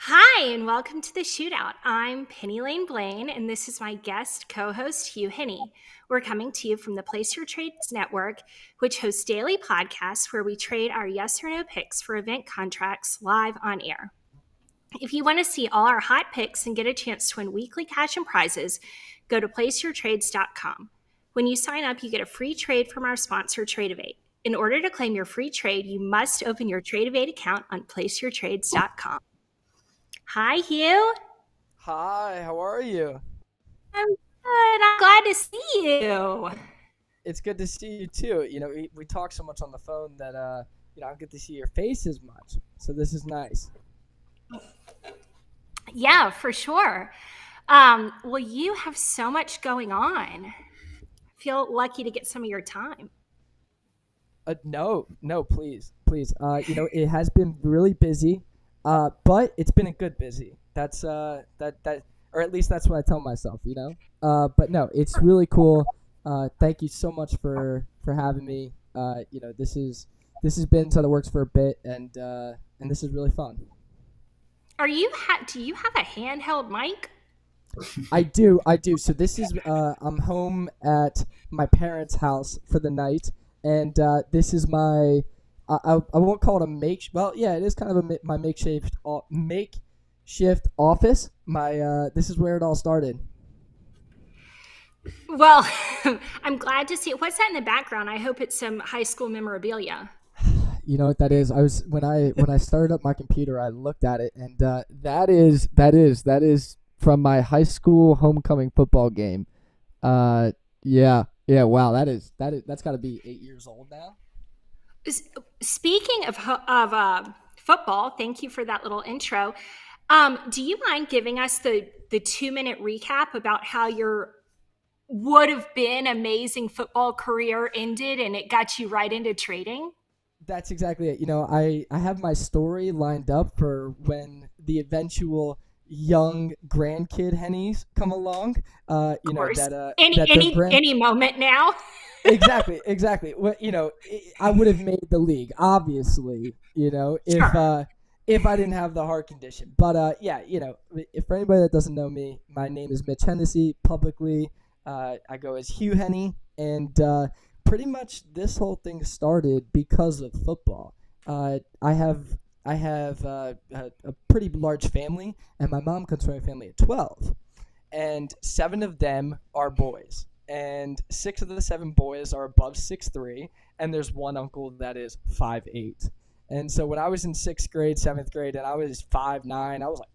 Hi, and welcome to the Shootout. I'm Penny Blaine, and this is my guest co-host, Hugh Henne. We're coming to you from the Place Your Trades Network, which hosts daily podcasts where we trade our yes or no picks for event contracts live on air. If you want to see all our hot picks and get a chance to win weekly cash and prizes, go to placeyourtrades.com. When you sign up, you get a free trade from our sponsor, TradeEvade. In order to claim your free trade, you must open your TradeEvade account on placeyourtrades.com. Hi, Hugh. Hi, how are you? I'm good. I'm glad to see you. It's good to see you too. We talk so much on the phone that I don't get to see your face as much. So this is nice. Yeah, for sure. Well, you have so much going on. I feel lucky to get some of your time. No, please, please. It has been really busy, but it's been a good busy. Or at least that's what I tell myself. But no, it's really cool. Thank you so much for having me. This has been so the works for a bit, and this is really fun. Do you have a handheld mic? I do. So this is I'm home at my parents' house for the night, and this is my I won't call it a make. Well, yeah, it is kind of my makeshift office. This is where it all started. Well, I'm glad to see it. What's that in the background? I hope it's some high school memorabilia. You know what that is? I was when I started up my computer, I looked at it, and that is from my high school homecoming football game. Yeah. Wow, that's got to be 8 years old now. Speaking of football, thank you for that little intro. Do you mind giving us the 2-minute recap about how your would have been amazing football career ended and it got you right into trading? That's exactly it. I have my story lined up for when the eventual young grandkid Hennies come along. Of course. That Any moment now. exactly. Well, I would have made the league, obviously. Sure. If I didn't have the heart condition. But yeah, if for anybody that doesn't know me, my name is Mitch Hennessy. Publicly, I go as Hugh Henne, and pretty much this whole thing started because of football. I have a pretty large family, and my mom comes from a family of 12, and 7 of them are boys, and 6 of the 7 boys are above 6'3", and there's one uncle that is 5'8". And so when I was in 6th grade, 7th grade, and I was 5'9", I was like,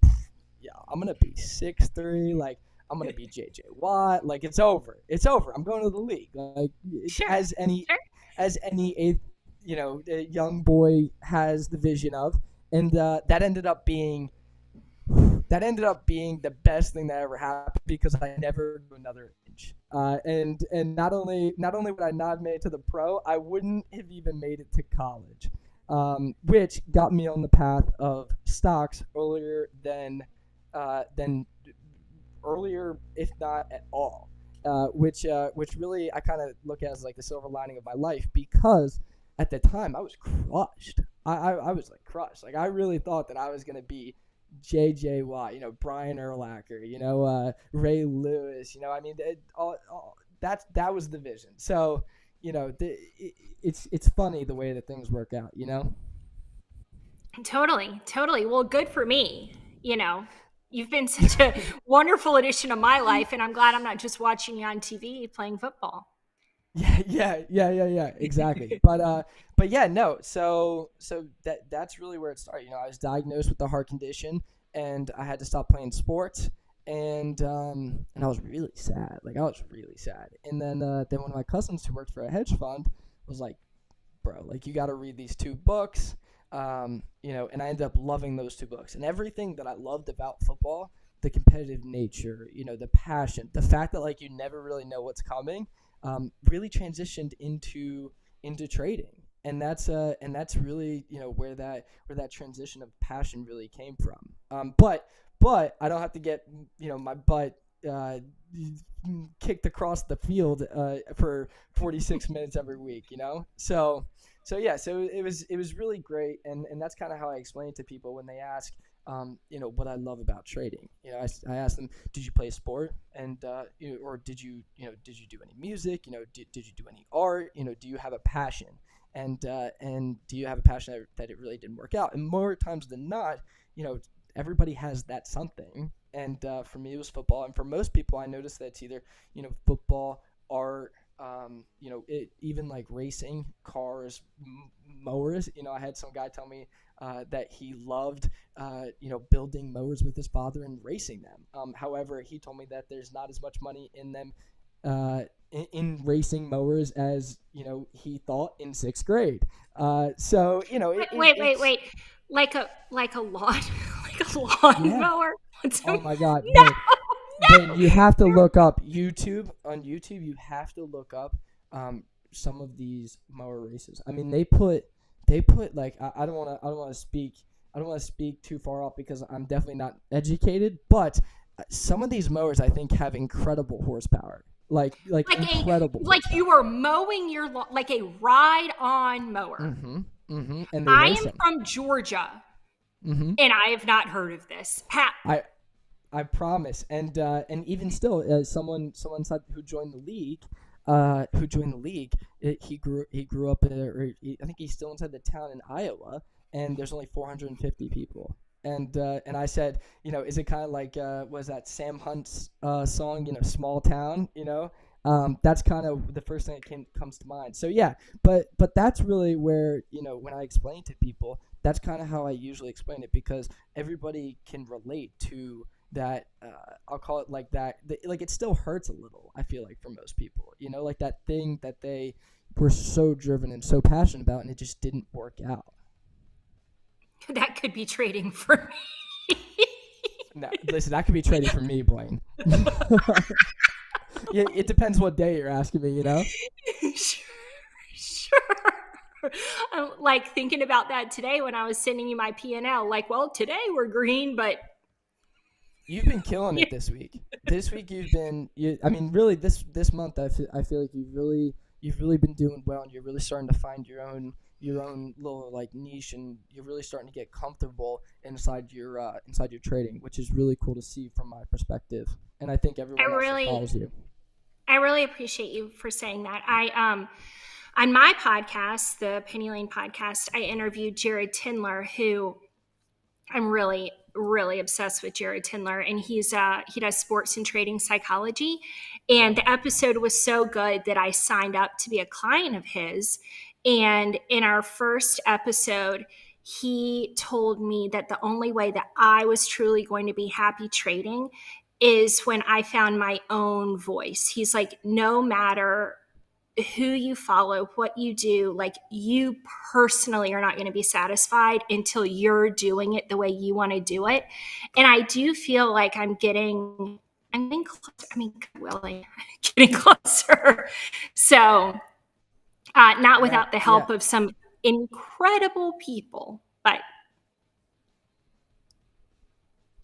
yeah, I'm gonna be 6'3", like I'm gonna be JJ Watt, like it's over, I'm going to the league, like Sure. as any Sure. as any eighth, a young boy has the vision of, and that ended up being the best thing that ever happened because I never grew another inch. And not only would I not have made it to the pro, I wouldn't have even made it to college, which got me on the path of stocks than earlier, if not at all. Which really I kind of look at as like the silver lining of my life, because at the time I was crushed. I was like crushed. Like I really thought that I was gonna be J.J. Watt, Brian Urlacher, Ray Lewis, I mean, that was the vision. So, it's funny the way that things work out. Totally. Well, good for me. You've been such a wonderful addition to my life, and I'm glad I'm not just watching you on TV playing football. Yeah. Exactly. But yeah, no. So that's really where it started. I was diagnosed with the heart condition, and I had to stop playing sports, and I was really sad. Like I was really sad. And then one of my cousins who worked for a hedge fund was like, "Bro, like you got to read these 2 books." And I ended up loving those 2 books, and everything that I loved about football, the competitive nature, the passion, the fact that like you never really know what's coming, really transitioned into trading, and that's really where that transition of passion really came from. But I don't have to get my butt kicked across the field for 46 minutes every week. So yeah, so it was really great, and that's kind of how I explain it to people when they ask, what I love about trading. I asked them, did you play a sport? And, or did you do any music? Did you do any art? Do you have a passion? And do you have a passion that it really didn't work out? And more times than not, everybody has that something. And for me, it was football. And for most people, I noticed that it's either, football, art, even like racing, cars, mowers. I had some guy tell me that he loved, building mowers with his father and racing them. However, he told me that there's not as much money in them, in racing mowers as, he thought in sixth grade. So, Wait. Like a lawn, like a lawnmower? Yeah. Oh my God. No! Then you have to look up YouTube. On YouTube, you have to look up some of these mower races. I mean, they put like, I don't want to speak too far off because I'm definitely not educated, but some of these mowers I think have incredible horsepower. Like incredible. Like you are mowing your lawn, like a ride-on mower. Mm-hmm. Mm-hmm. And I am from Georgia, mm-hmm. and I have not heard of this. I promise. And even still, someone said who joined the league, he grew up I think he's still inside the town in Iowa, and there's only 450 people. And I said, is it kind of like was that Sam Hunt's song, Small Town, that's kind of the first thing that comes to mind. So yeah, but that's really where, when I explain to people, that's kind of how I usually explain it, because everybody can relate to that. I'll call it like that. Like it still hurts a little, I feel like, for most people, like that thing that they were so driven and so passionate about, and it just didn't work out. That could be trading for me. No, listen, that could be trading for me, Blaine. Yeah, it depends what day you're asking me, Sure. I'm like thinking about that today when I was sending you my P&L. Like, well, today we're green, but you've been killing it this week. This week really this month I feel like you've really been doing well, and you're really starting to find your own little like niche, and you're really starting to get comfortable inside your trading, which is really cool to see from my perspective. And I think everyone else follows you. I really appreciate you for saying that. On my podcast, the Penny Lane podcast, I interviewed Jared Tindler, who I'm really, really obsessed with. Jared Tindler, and he does sports and trading psychology. And the episode was so good that I signed up to be a client of his. And in our first episode, he told me that the only way that I was truly going to be happy trading is when I found my own voice. He's like, no matter who you follow, what you do, like you personally are not going to be satisfied until you're doing it the way you want to do it. And I do feel like I'm getting closer. I mean, getting closer. So not without the help of some incredible people, but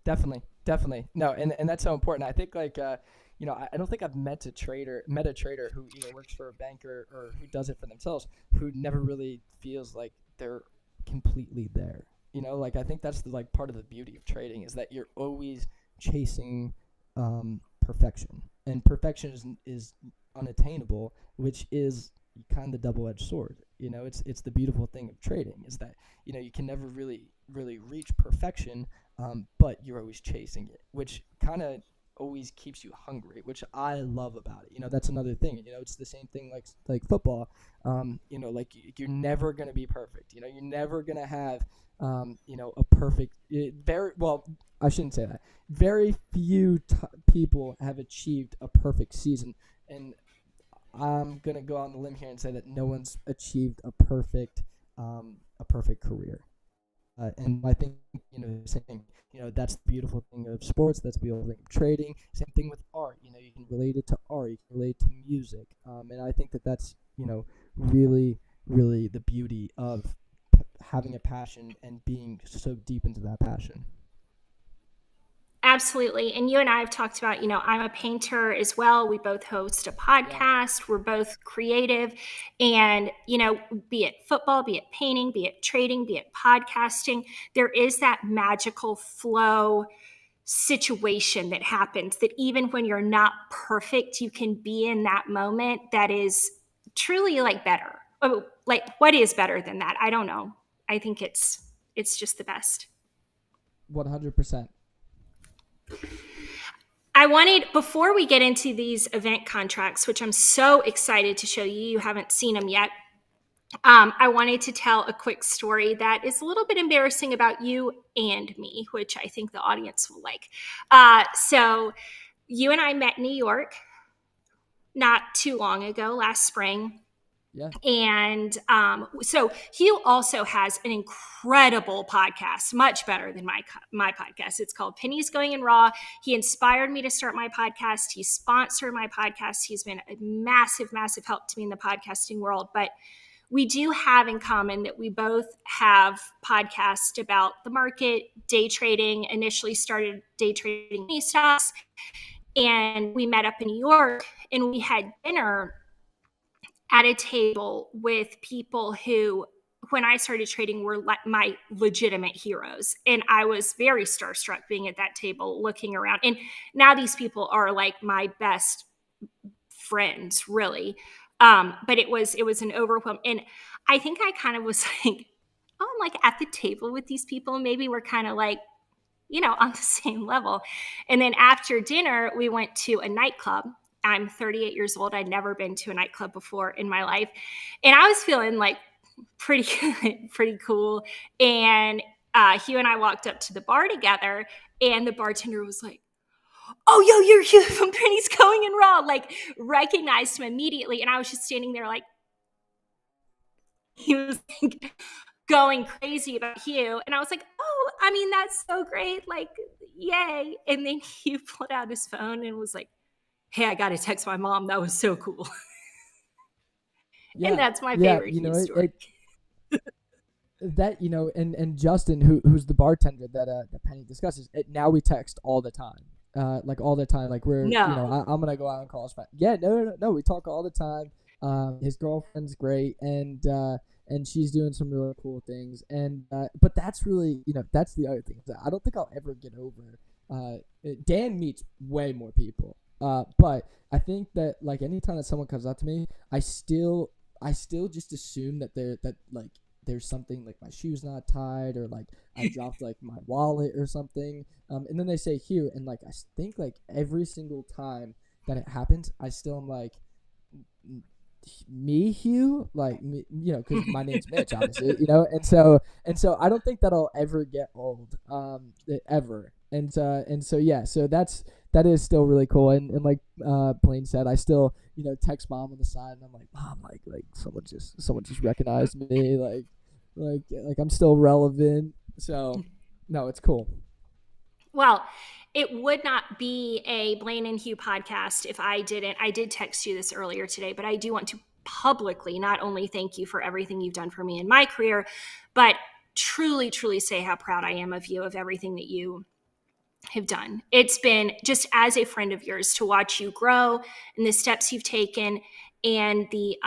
definitely no, and that's so important. I think like I don't think I've met a trader who works for a banker or who does it for themselves, who never really feels like they're completely there. Like I think that's the part of the beauty of trading, is that you're always chasing perfection, and perfection is unattainable, which is kind of the double-edged sword. It's the beautiful thing of trading, is that you can never really reach perfection, but you're always chasing it, which kind of always keeps you hungry, which I love about it. That's another thing. It's the same thing like football. Like you're never gonna be perfect. You're never gonna have a perfect. I shouldn't say that. Very few people have achieved a perfect season, and I'm gonna go on the limb here and say that no one's achieved a perfect career. And I think same thing. That's the beautiful thing of sports. That's the beautiful thing of trading. Same thing with art. You can relate it to art. You can relate it to music. And I think that's really, really the beauty of having a passion and being so deep into that passion. Absolutely. And you and I have talked about, I'm a painter as well. We both host a Yeah. podcast. We're both creative. And, be it football, be it painting, be it trading, be it podcasting, there is that magical flow situation that happens that even when you're not perfect, you can be in that moment that is truly like better. Oh, like what is better than that? I don't know. I think it's just the best. 100%. I wanted, before we get into these event contracts, which I'm so excited to show you, you haven't seen them yet. I wanted to tell a quick story that is a little bit embarrassing about you and me, which I think the audience will like. So you and I met in New York not too long ago, last spring. Yeah. And so Hugh also has an incredible podcast, much better than my podcast. It's called Penny's Going in Raw. He inspired me to start my podcast. He sponsored my podcast. He's been a massive, massive help to me in the podcasting world. But we do have in common that we both have podcasts about the market, day trading. Initially started day trading stocks, and we met up in New York and we had dinner at a table with people who, when I started trading, were my legitimate heroes. And I was very starstruck being at that table looking around. And now these people are like my best friends, really. But it was an overwhelm. And I think I kind of was like, oh, I'm like at the table with these people. Maybe we're kind of like, on the same level. And then after dinner, we went to a nightclub. I'm 38 years old. I'd never been to a nightclub before in my life. And I was feeling like pretty pretty cool. And Hugh and I walked up to the bar together, and the bartender was like, oh, yo, you're Hugh from Penny's Going in Raw, like recognized him immediately. And I was just standing there like, he was like, going crazy about Hugh. And I was like, oh, I mean, that's so great. Like, yay. And then Hugh pulled out his phone and was like, hey, I got to text my mom. That was so cool. And Yeah. that's my Yeah. favorite Hugh story. That and Justin, who's the bartender that Penny discusses, now we text all the time. Like all the time. Like we're No. I'm gonna go out and call his friend. Yeah, no. We talk all the time. His girlfriend's great, and she's doing some really cool things. And but that's really that's the other thing. I don't think I'll ever get over. Dan meets way more people. But I think that like anytime that someone comes up to me, I still just assume that like there's something like my shoe's not tied or like I dropped like my wallet or something. And then they say Hugh, and like I think like every single time that it happens, I still am like, me Hugh, like me, because my name's Mitch, obviously, and so I don't think that'll ever get old, ever. And so yeah, so that is still really cool. And like Blaine said, I still text mom on the side, and I'm like, mom, like someone just recognized me, like I'm still relevant. So no, it's cool. Well, it would not be a Blaine and Hugh podcast if I did text you this earlier today, but I do want to publicly not only thank you for everything you've done for me in my career, but truly, truly say how proud I am of you, of everything that you have done. It's been just as a friend of yours to watch you grow and the steps you've taken and the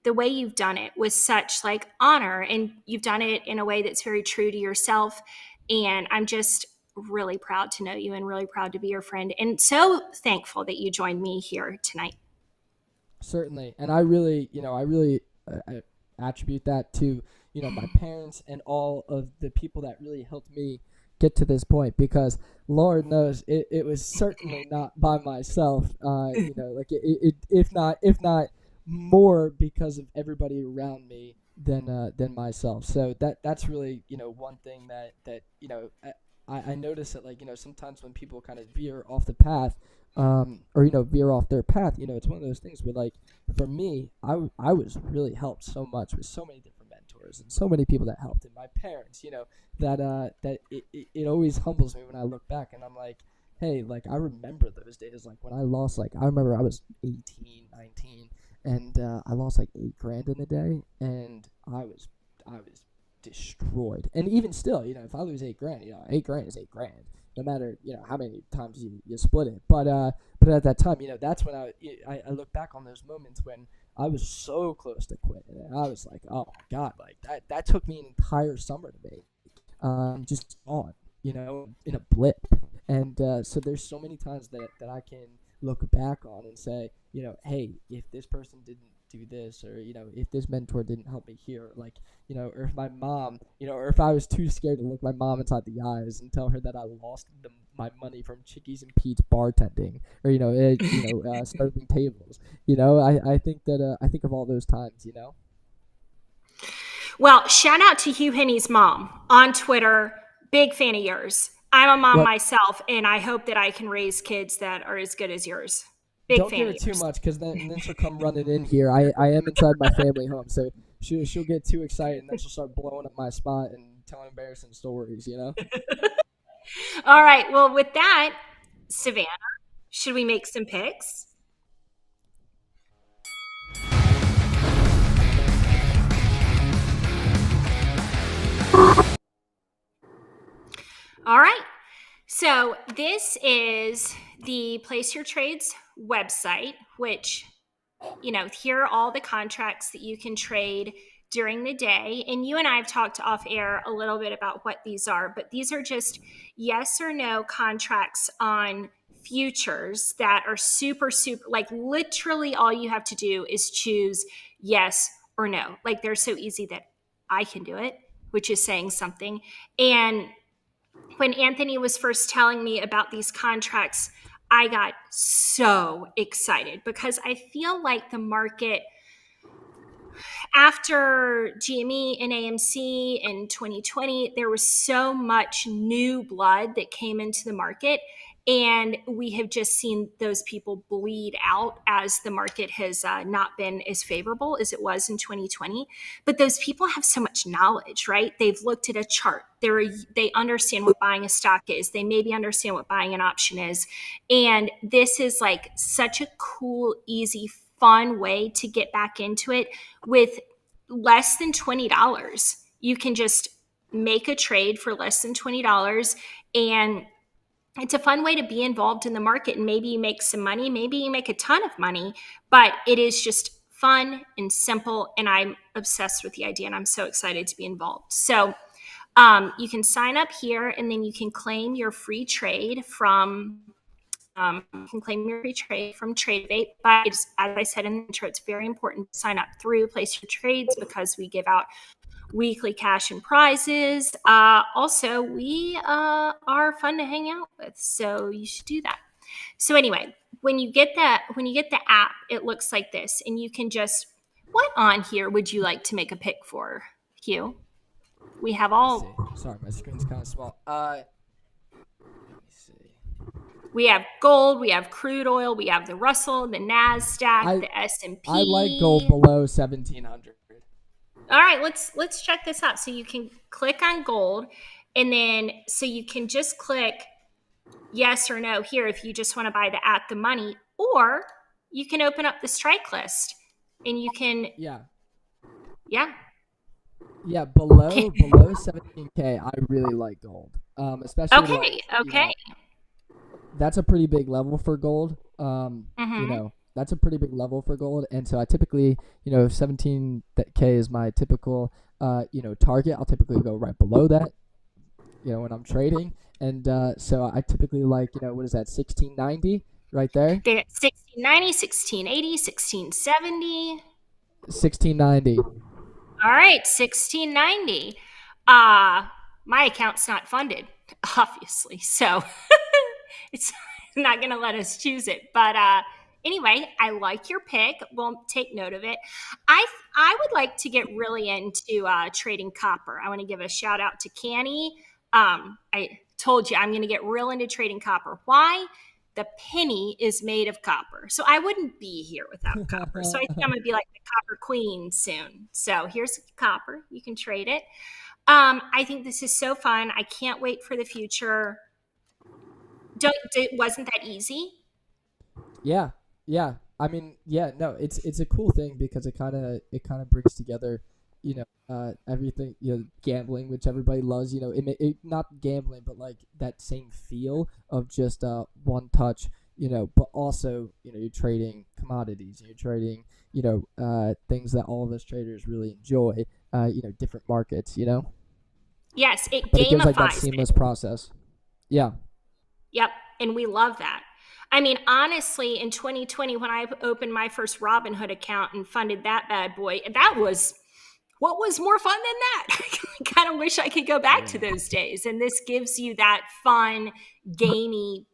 way you've done it with such like honor, and you've done it in a way that's very true to yourself. And I'm just really proud to know you and really proud to be your friend, and so thankful that you joined me here tonight. Certainly, and I really, I attribute that to my parents and all of the people that really helped me get to this point, because Lord knows it was certainly not by myself. Like if not more because of everybody around me than myself. So that's really one thing that I notice that, like, sometimes when people kind of veer off the path, or veer off their path, it's one of those things where, like, for me, I was really helped so much with so many different mentors and so many people that helped, and my parents, that it always humbles me when I look back and I'm like, hey, like, I remember those days, like when I lost, like, I remember I was 18, 19, and I lost like $8,000 in a day, and I was destroyed. And even still, if I lose $8,000, $8,000 is $8,000, no matter how many times you split it. But at that time, that's when I look back on those moments when I was so close to quitting, and I was like, oh my god, like that took me an entire summer to make, just on, in a blip. And so there's so many times that I can look back on and say, hey, if this person didn't do this, or if this mentor didn't help me here, like, or if my mom, or if I was too scared to look my mom inside the eyes and tell her that I lost my money from Chickies and Pete's bartending, or serving tables, I think that I think of all those times. Well, shout out to Hugh Henne's mom on Twitter. Big fan of yours. I'm a mom myself, and I hope that I can raise kids that are as good as yours. Don't give it too much, because then she'll come running in here. I am inside my family home, so she'll get too excited, and then she'll start blowing up my spot and telling embarrassing stories, All right. Well, with that, Savannah, should we make some picks? All right. So this is the Place Your Trades website, which, here are all the contracts that you can trade during the day. And you and I have talked off air a little bit about what these are, but these are just yes or no contracts on futures that are super, like literally all you have to do is choose yes or no. Like they're so easy that I can do it, which is saying something. And when Anthony was first telling me about these contracts, I got so excited because I feel like the market after GME and AMC in 2020, there was so much new blood that came into the market. And we have just seen those people bleed out as the market has not been as favorable as it was in 2020. But those people have so much knowledge, right? They've looked at a chart. They understand what buying a stock is. They maybe understand what buying an option is. And this is like such a cool, easy, fun way to get back into it with less than $20. You can just make a trade for less than $20, and it's a fun way to be involved in the market. And maybe you make some money, maybe you make a ton of money, but it is just fun and simple. And I'm obsessed with the idea, and I'm so excited to be involved. So you can sign up here, and then you can claim your free trade from Tradevate. But as I said in the intro, it's very important to sign up through Place Your Trades because we give out weekly cash and prizes. Also, we are fun to hang out with, so you should do that. So anyway, when you get the app, it looks like this, and you can just, what on here would you like to make a pick for, Hugh? We have all. Sorry, my screen's kind of small. Let me see. We have gold, we have crude oil, we have the Russell, the NASDAQ, the S&P. I like gold below 1,700. All right, let's check this out. So you can click on gold, and then so you can just click yes or no here if you just want to buy the at the money, or you can open up the strike list and you can below 17K. I really like gold, especially that's a pretty big level for gold. That's a pretty big level for gold. And so I typically, 17K is my typical, target. I'll typically go right below that, when I'm trading. And so I typically like, what is that, 1690 right there? They're at 1690, 1680, 1670. 1690. All right, 1690. My account's not funded, obviously. So it's not going to let us choose it. But anyway, I like your pick. We'll take note of it. I would like to get really into trading copper. I want to give a shout out to Canny. I told you I'm going to get real into trading copper. Why? The penny is made of copper. So I wouldn't be here without copper. So I think I'm going to be like the copper queen soon. So here's copper. You can trade it. I think this is so fun. I can't wait for the future. Wasn't that easy? Yeah. I mean, no, it's a cool thing because it kind of brings together, everything, gambling, which everybody loves. It not gambling, but like that same feel of just one touch. But also you're trading commodities, and you're trading things that all of us traders really enjoy. Different markets. Yes, it But it gives like that gamifies seamless it. process. Yeah. Yep, and we love that. I mean, honestly, in 2020, when I opened my first Robinhood account and funded that bad boy, that was what was more fun than that? I kind of wish I could go back to those days. And this gives you that fun, gamey,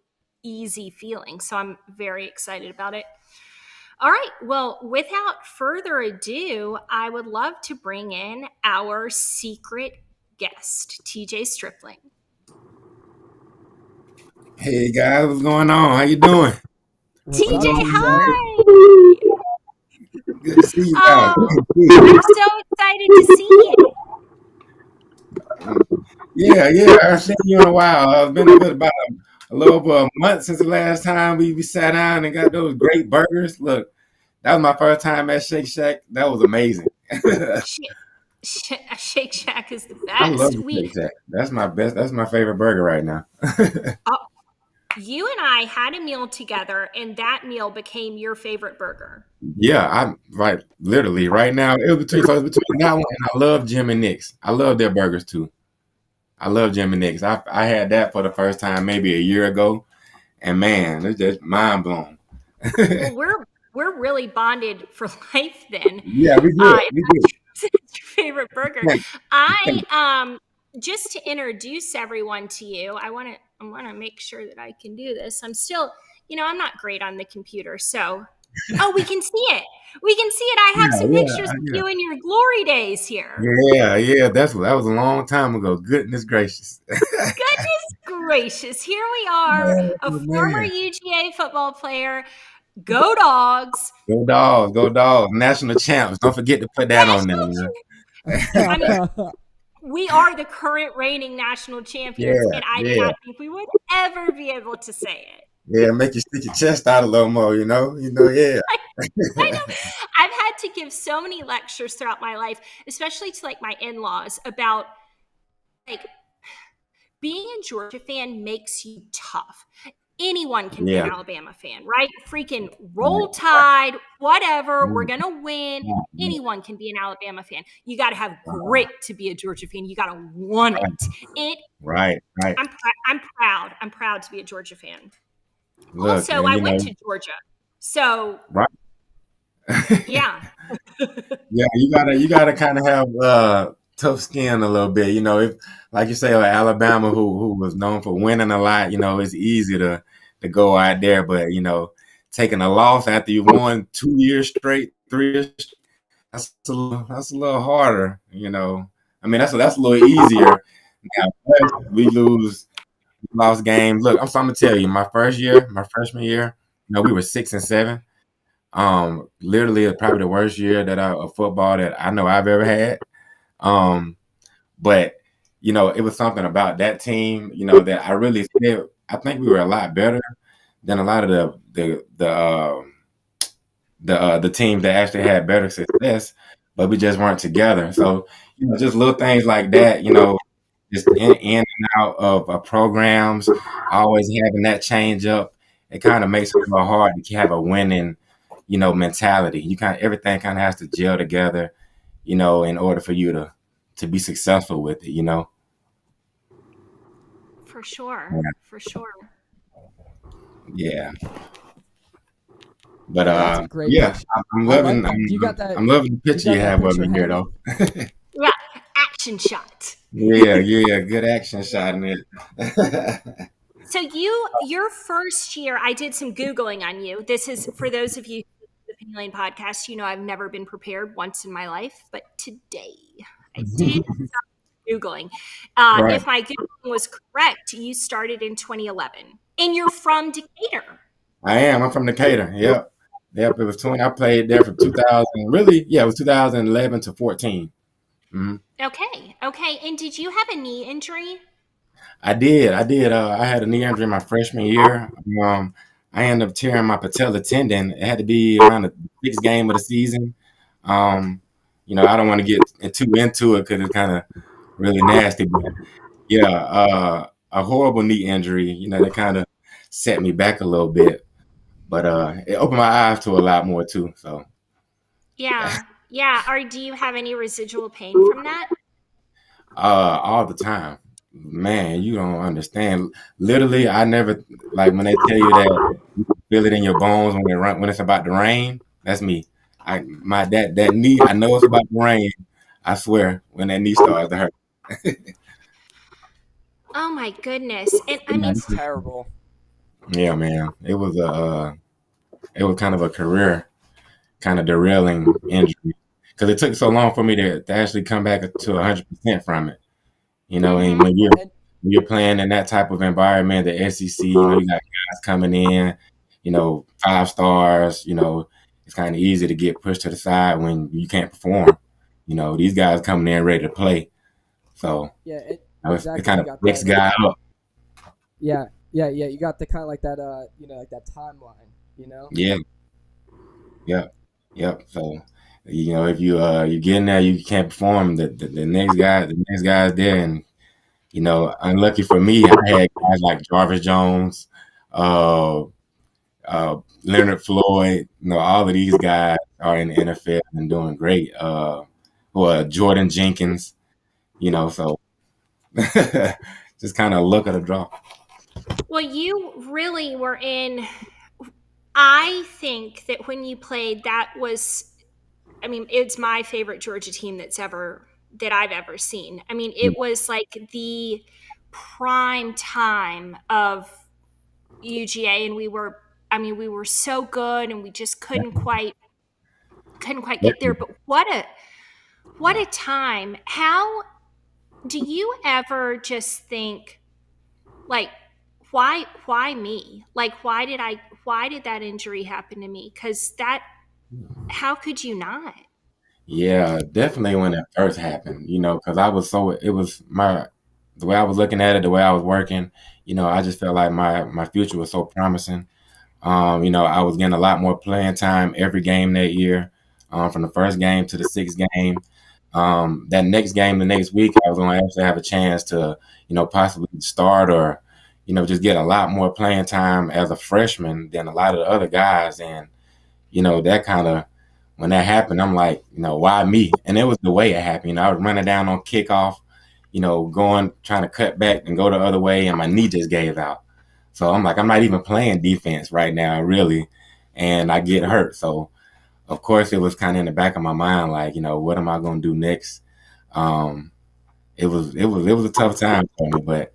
easy feeling. So I'm very excited about it. All right. Well, without further ado, I would love to bring in our secret guest, TJ Stripling. Hey guys, what's going on? How you doing? What's TJ, up, TJ? hi. Good to see you guys. Oh, Good to see you. I'm so excited to see you. Yeah, I haven't seen you in a while. It's been about a little over a month since the last time we sat down and got those great burgers. Look, that was my first time at Shake Shack. That was amazing. I Shake Shack is the love best. Shake Shack. That's my best. That's my favorite burger right now. Uh, you and I had a meal together, and that meal became your favorite burger. Yeah, I'm right. Literally, right now it was between that one and I love Jim and Nick's. I love their burgers too. I love Jim and Nick's. I had that for the first time maybe a year ago. And man, it's just mind blown. Well, we're really bonded for life then. Yeah, we good. We good. If that's your favorite burger. I just to introduce everyone to you, I want to make sure that I can do this. I'm still, I'm not great on the computer, so we can see it. We can see it. I have some pictures of you in your glory days here. Yeah. That was a long time ago. Goodness gracious. Goodness gracious. Here we are, a former Man. UGA football player. Go Dogs. Go Dogs. Go Dogs. National champs. Don't forget to put that on there. I mean, we are the current reigning national champions, and I do not think we would ever be able to say it. Yeah, make you stick your chest out a little more, yeah. I know. I've had to give so many lectures throughout my life, especially to like my in-laws, about like being a Georgia fan makes you tough. Anyone can be an Alabama fan, right? Freaking roll tide, whatever. We're going to win. Anyone can be an Alabama fan. You got to have grit to be a Georgia fan. You got to want it. Right. I'm proud. I'm proud to be a Georgia fan. Look, also, I went to Georgia. So, right. Yeah. Yeah, you gotta kind of have tough skin a little bit. If like you say, Alabama, who was known for winning a lot, it's easy to go out there, but taking a loss after you won 2 years straight, 3 years, that's a little harder. I mean that's a little easier. Now we lost games. Look, I'm gonna tell you, my freshman year, we were 6-7. Literally probably the worst year of football that I know I've ever had. But it was something about that team, that I really feel. I think we were a lot better than a lot of the teams that actually had better success, but we just weren't together. So just little things like that, just in and out of programs, always having that change up. It kind of makes it a little hard to have a winning mentality. Everything kind of has to gel together, in order for you to be successful with it. For sure. Yeah. For sure. Yeah. But that's a great picture. I'm loving. I'm loving the picture you have of me here, though. Yeah, action shot. Yeah, good action shot in it. So your first year, I did some Googling on you. This is for those of you the Penny Lane podcast. I've never been prepared once in my life, but today I did some Googling. Right. If my Googling was correct, you started in 2011, and you're from Decatur. I am. I'm from Decatur. Yep. It was 20. I played there from 2000. Really? Yeah, it was 2011 to 14. Mm-hmm. Okay. And did you have a knee injury? I did. I had a knee injury my freshman year. I ended up tearing my patella tendon. It had to be around the 6th game of the season. I don't want to get too into it because it's kind of really nasty. But yeah, a horrible knee injury. That kind of set me back a little bit, but it opened my eyes to a lot more too. So Yeah. Yeah. Or do you have any residual pain from that? all the time, man, you don't understand. Literally, I never like when they tell you that you can feel it in your bones when it's about to rain. That's me. That knee. I know it's about to rain. I swear, when that knee starts to hurt. Oh my goodness. And I mean, That's terrible. Yeah, man. It was kind of a career kind of derailing injury because it took so long for me to actually come back to 100% from it. And when you're playing in that type of environment, the SEC, you got guys coming in, 5 stars, it's kind of easy to get pushed to the side when you can't perform. These guys coming in ready to play. So Yeah, it kind of wakes guy up. Yeah. You got the kind of like that, like that timeline, Yeah. Yep. Yep. So, if you get in there, you can't perform. The next guy's there, and unlucky for me, I had guys like Jarvis Jones, uh, Leonard Floyd. All of these guys are in the NFL and doing great. Jordan Jenkins. So just kind of luck of the draw. well, you really were in. I think that when you played, that was, I mean, it's my favorite Georgia team that I've ever seen. I mean, it was like the prime time of UGA, and we were so good, and we just couldn't quite get there. But what a time! How do you ever just think, like, why me? Like, why did that injury happen to me? Because how could you not? Yeah, definitely when it first happened, because the way I was looking at it, the way I was working, I just felt like my future was so promising. I was getting a lot more playing time every game that year, from the first game to the sixth game. That next game, the next week, I was going to actually have a chance to, possibly start or, just get a lot more playing time as a freshman than a lot of the other guys. And, that kind of, when that happened, I'm like, why me? And it was the way it happened. I was running down on kickoff, trying to cut back and go the other way, and my knee just gave out. So I'm like, I'm not even playing defense right now, really, and I get hurt. So of course, it was kind of in the back of my mind, like, what am I going to do next? It was a tough time for me, but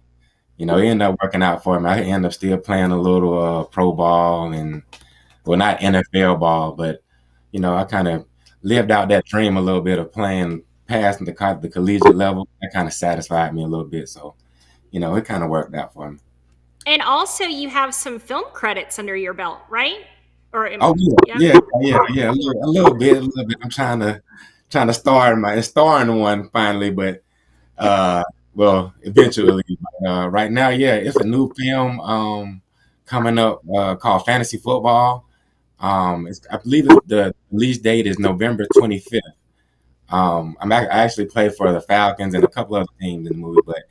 it ended up working out for me. I ended up still playing a little pro ball and, well, not NFL ball, but I kind of lived out that dream a little bit of playing past the collegiate level. That kind of satisfied me a little bit, so it kind of worked out for me. And also, you have some film credits under your belt, right? Or Oh yeah, a little bit. I'm trying to star in one finally, but well, eventually. Right now, yeah, it's a new film coming up called Fantasy Football. I believe the release date is November 25th. I actually play for the Falcons and a couple other teams in the movie, but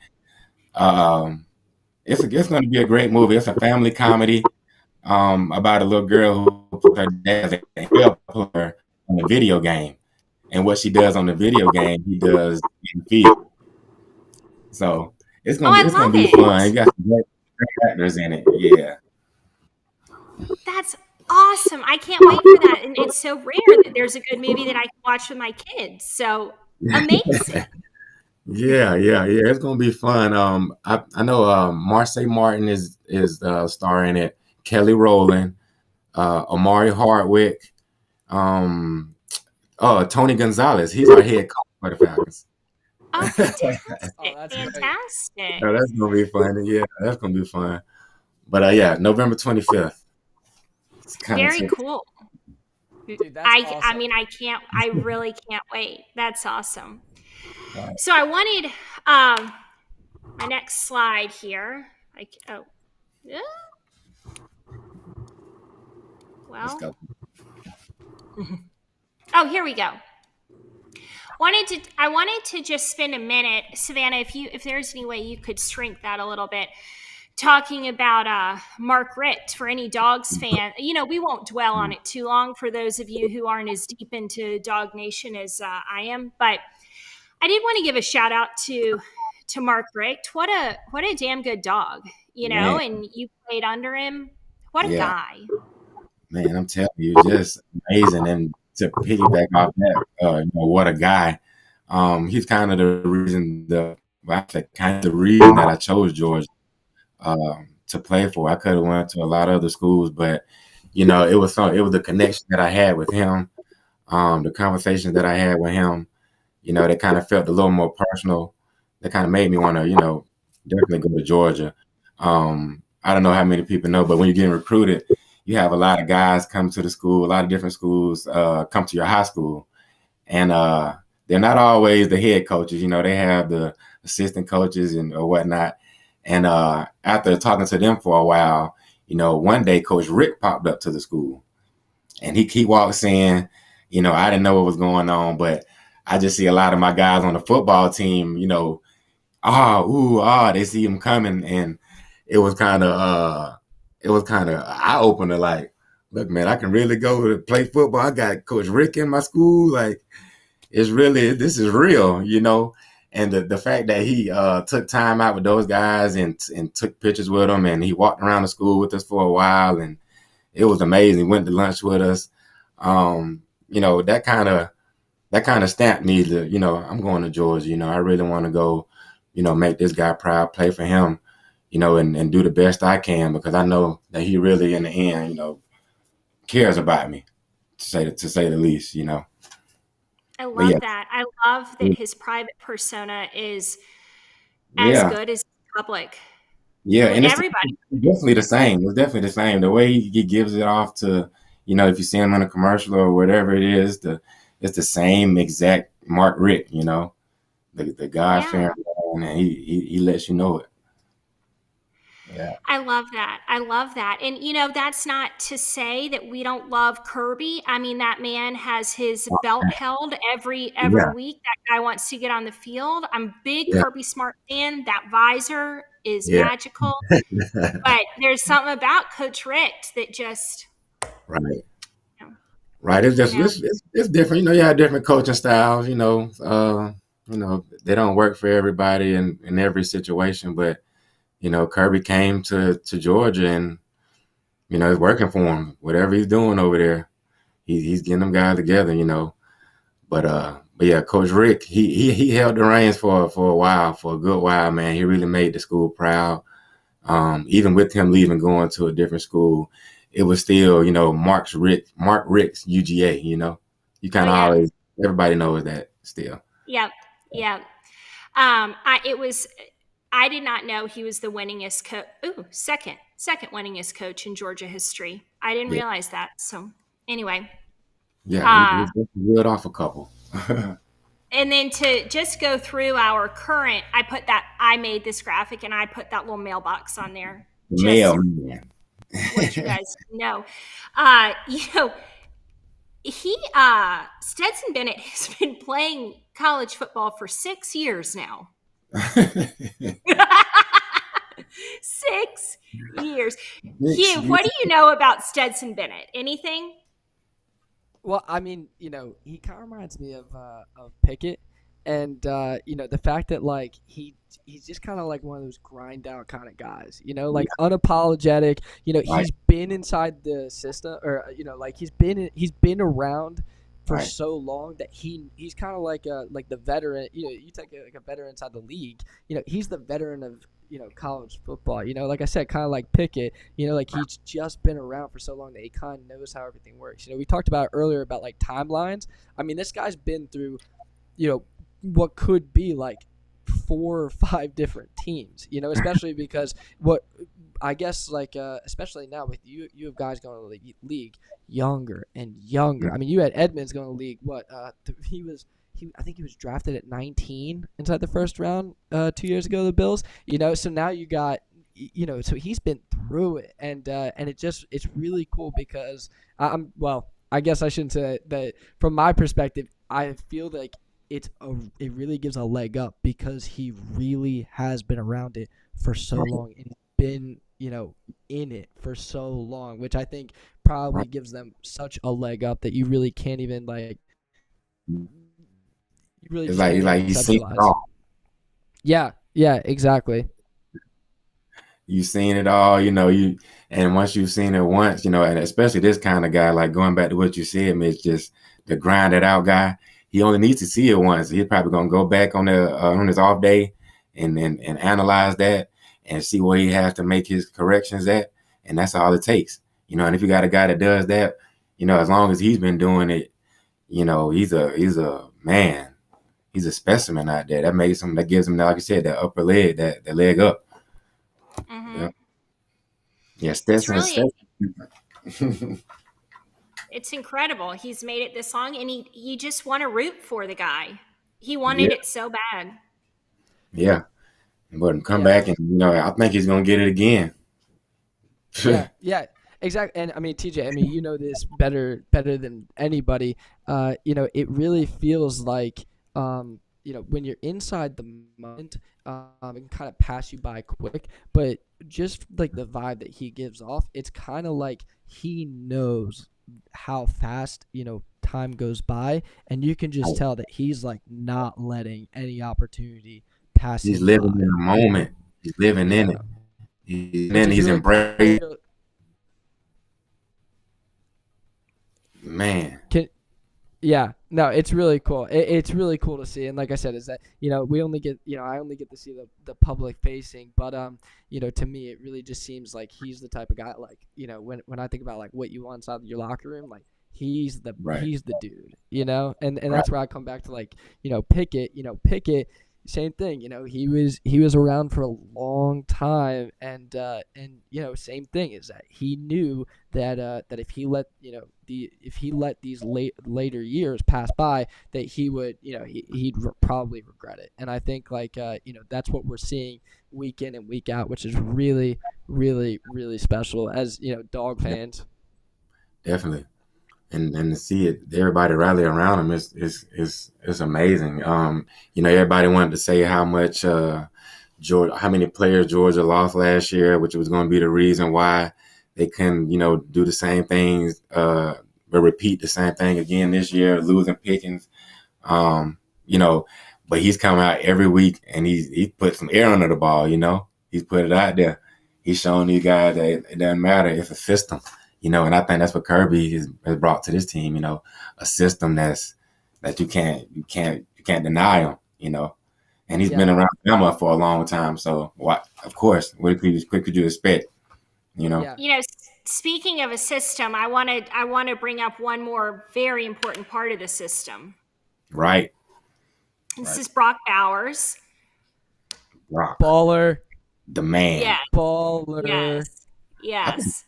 it's going to be a great movie. It's a family comedy about a little girl who puts her dad as an NFL player on a video game, and what she does on the video game, he does in the field. So it's Oh, gonna I be love fun. You it. got some great actors in it. Yeah. That's awesome. I can't wait for that. And it's so rare that there's a good movie that I can watch with my kids. So amazing. Yeah. It's gonna be fun. I know Marseille Martin is starring it. Kelly Rowland, Amari Hardwick, um, Tony Gonzalez. He's our head coach for the Falcons. Oh, fantastic. Oh, that's great. Fantastic. So that's gonna be fun. Yeah, that's gonna be fun. But yeah, November 25th. It's kind of Very cool. Dude, that's I awesome. mean, I really can't wait. That's awesome. Right. So I wanted my next slide here. Yeah. Let's Well, go. oh, here we go. I wanted to just spend a minute, Savannah, if there's any way you could shrink that a little bit, talking about Mark Richt for any dogs fan. We won't dwell on it too long for those of you who aren't as deep into Dog Nation as I am, but I did want to give a shout out to Mark Richt. What a damn good dog, Man, and you played under him. What a yeah, guy. man, I'm telling you, just amazing. And to piggyback off that, what a guy. He's kind of the reason kind of the reason that I chose Georgia to play for. I could have went to a lot of other schools, but it was the connection that I had with him, the conversations that I had with him. That kind of felt a little more personal. That kind of made me want to, definitely go to Georgia. I don't know how many people know, but when you're getting recruited, you have a lot of guys come to the school, a lot of different schools come to your high school, and they're not always the head coaches. They have the assistant coaches or whatnot. And after talking to them for a while, one day Coach Rick popped up to the school, and he walks in. I didn't know what was going on, but I just see a lot of my guys on the football team, they see him coming, and it was kind of eye opener. Like, look, man, I can really go to play football. I got Coach Rick in my school. Like, this is real, And the fact that he took time out with those guys and took pictures with them, and he walked around the school with us for a while, and it was amazing. Went to lunch with us. That kind of stamped me to, I'm going to Georgia. I really want to go, make this guy proud, play for him, and do the best I can, because I know that he really, in the end, cares about me, to say the least, I love that. I love that his private persona is as Yeah. good as public. Yeah, and it's Everybody. definitely the same. It's definitely the same. The way he gives it off to, if you see him in a commercial or whatever it is, it's the same exact Mark Rick, the God fearing man, and he lets you know it. Yeah. I love that. I love that. And, that's not to say that we don't love Kirby. I mean, that man has his belt held every Yeah. week. That guy wants to get on the field. I'm a big Yeah. Kirby Smart fan. That visor is Yeah. magical. But there's something about Coach Richt that just Right. Right. It's just it's different. You have different coaching styles. They don't work for everybody in every situation. But Kirby came to Georgia, and it's working for him. Whatever he's doing over there, he's getting them guys together. But yeah, Coach Rick, he held the reins for a while, for a good while, man. He really made the school proud. Even with him leaving, going to a different school, it was still, Mark Rick's UGA. You kind of always, everybody knows that still. Yep. I did not know he was the winningest coach. Second winningest coach in Georgia history. I didn't realize that. So anyway. Yeah, he reeled off a couple. And then to just go through our current, I made this graphic and I put that little mailbox on there. Mail. What you guys know. Stetson Bennett has been playing college football for 6 years now. 6 years. Hugh, what do you know about Stetson Bennett? Anything? Well, I mean, he kind of reminds me of Pickett, and the fact that like he's just kind of like one of those grind out kind of guys, unapologetic. He's been inside the system, or he's been around for so long that he's kind of like the veteran. You take a veteran inside the league. He's the veteran of college football. Like I said, kind of like Pickett. He's just been around for so long that he kind of knows how everything works. We talked about earlier about like timelines. I mean, this guy's been through, what could be like 4 or 5 different teams. Especially because what I guess especially now with you have guys going to the league younger and younger. I mean, you had Edmonds going to the league. I think he was drafted at 19 inside the first round 2 years ago, the Bills. So now you got, so he's been through it, and it's really cool because I guess I shouldn't say that from my perspective, I feel like it really gives a leg up because he really has been around it for so Right. long and been, in it for so long, which I think probably Right. gives them such a leg up that you really can't even you really It's just can't even you've seen it conceptualize. all. Yeah, exactly. You've seen it all, and once you've seen it once, and especially this kind of guy, like going back to what you said, Mitch, just the grind it out guy. He only needs to see it once. He's probably gonna go back on his off day and analyze that and see where he has to make his corrections at, and that's all it takes, And if you got a guy that does that, as long as he's been doing it, he's a man. He's a specimen out there. That gives him, like I said, that upper leg, that leg up. Mm-hmm. Yeah. Yeah, It's Stetson. really, it's incredible. He's made it this long, and you just want to root for the guy. He wanted Yeah, it so bad. yeah. But come Yeah. back and I think he's gonna get it again. Yeah, exactly. And I mean, TJ, you know this better than anybody. It really feels like, when you're inside the moment, it can kind of pass you by quick. But just like the vibe that he gives off, it's kind of like he knows how fast time goes by, and you can just tell that he's like not letting any opportunity pass He's him living by. in the moment. He's living in Yeah, it. He's which is really embracing. cool. Man, Yeah, no, it's really cool. It's really cool to see, and like I said, is that we only get I only get to see the public facing, but to me it really just seems like he's the type of guy, like when I think about like what you want inside your locker room, like he's the right, dude, and right. that's where I come back to, like Pickett, same thing. He was around for a long time, and same thing is that he knew that if he let these later years pass by, that he would he'd probably regret it. And I think that's what we're seeing week in and week out, which is really, really, really special as dog fans. Definitely. And to see it, everybody rally around him is amazing. Everybody wanted to say how much how many players Georgia lost last year, which was going to be the reason why they couldn't, do the same things, but repeat the same thing again this year, losing Pickens. But he's come out every week and he put some air under the ball. He's put it out there. He's showing these guys that it doesn't matter. It's a system. And I think that's what Kirby has brought to this team. A system that you can't deny him. And he's been around Bama for a long time. So of course, what could you expect? Speaking of a system, I want to bring up one more very important part of the system. Right. This is Brock Bowers. Brock. Baller. The man. Yeah. Baller. Yes.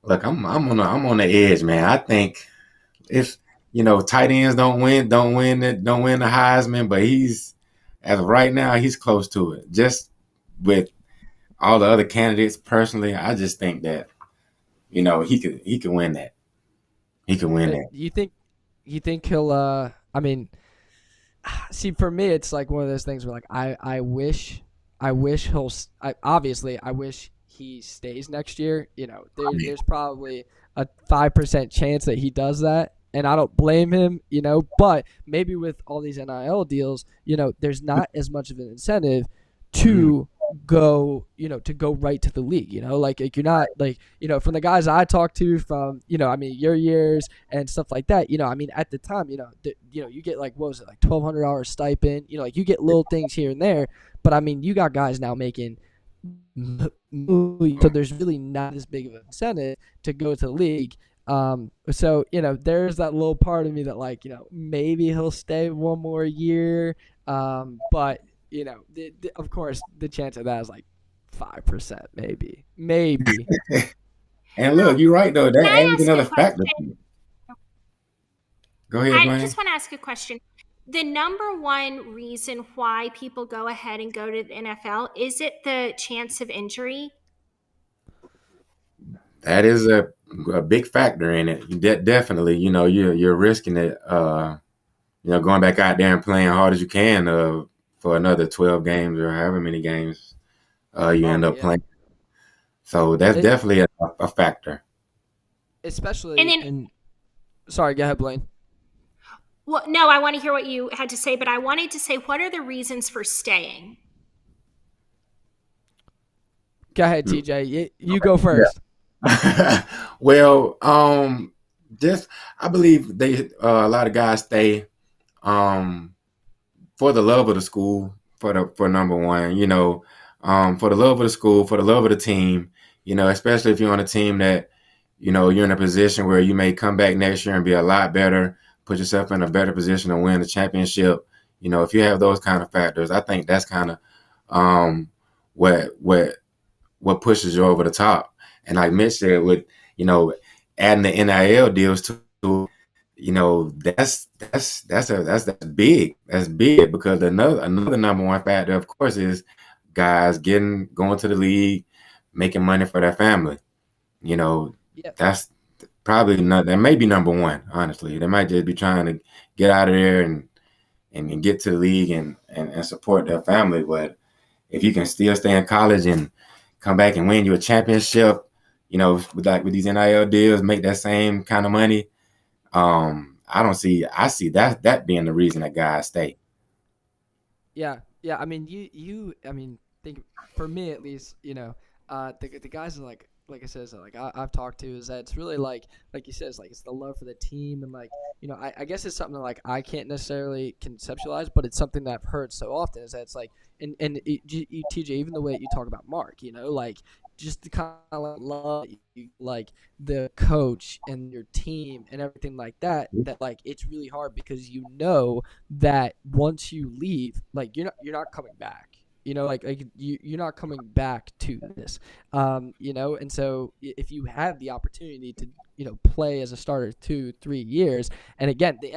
Look, I'm on the edge, man. I think if tight ends don't win the Heisman, but as of right now, he's close to it. Just with all the other candidates, personally, I just think that he could win that. He could win that. You think he'll? See, for me, it's like one of those things where like I wish he'll. I wish he stays next year. There's probably a 5% chance that he does that, and I don't blame him. But maybe with all these NIL deals, there's not as much of an incentive to go right to the league. Like you're not from the guys I talked to from your years and stuff like that. At the time, you get like, what was it, like $1,200 stipend. You get little things here and there, but you got guys now making. So there's really not as big of an incentive to go to the league. So there's that little part of me that maybe he'll stay one more year. But of course the chance of that is like 5%, maybe. And look, you're right though. That adds another factor. Go ahead, Blaine. I just want to ask a question. The number one reason why people go ahead and go to the NFL, is it the chance of injury? That is a big factor in it. Definitely, you're risking it. going back out there and playing hard as you can for another 12 games or however many games you end up playing. So that's definitely a factor. Especially And then, sorry, go ahead, Blaine. Well, no, I want to hear what you had to say, but I wanted to say, what are the reasons for staying? Go ahead, TJ. You go first. Yeah. Well, just I believe a lot of guys stay for the love of the school, for number one, for the love of the school, for the love of the team, especially if you're on a team that, you're in a position where you may come back next year and be a lot better, put yourself in a better position to win the championship. If you have those kind of factors, I think that's kind of what pushes you over the top. And like Mitch said, with adding the NIL deals to, that's big. That's big because another number one factor, of course, is guys going to the league, making money for their family. That's probably not. That may be number one. Honestly, they might just be trying to get out of there and get to the league and support their family. But if you can still stay in college and come back and win you a championship, with these NIL deals, make that same kind of money. I see that being the reason that guys stay. Yeah. I mean, think for me at least, the guys are like I said, I've talked to is that it's really like you said, it's the love for the team and I guess it's something that I can't necessarily conceptualize, but it's something that I've heard so often is that it's TJ, even the way you talk about Mark, just the kind of love the coach and your team and everything like that it's really hard because that once you leave, you're not coming back. You're not coming back to this, and so if you have the opportunity to, play as a starter 2-3 years, and again, the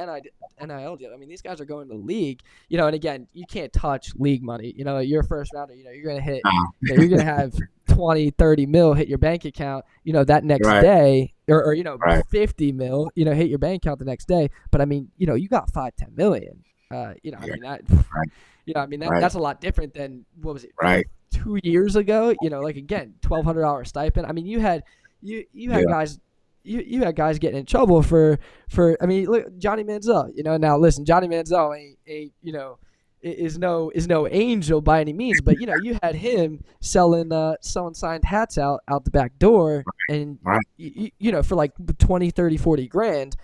NIL deal, these guys are going to the league, and again, you can't touch league money, you're a first rounder, you're going to hit, you're going to have 20-30 mil hit your bank account, that next day, or 50 mil, hit your bank account the next day, but you got 5-10 million, that's a lot different than what was it? Right. 2 years ago. Again, $1,200 stipend. You had guys. You had guys getting in trouble for. Look, Johnny Manziel. Now listen, Johnny Manziel ain't is no angel by any means, but you had him selling signed hats out the back door, and for like 20, 30, 40 grand.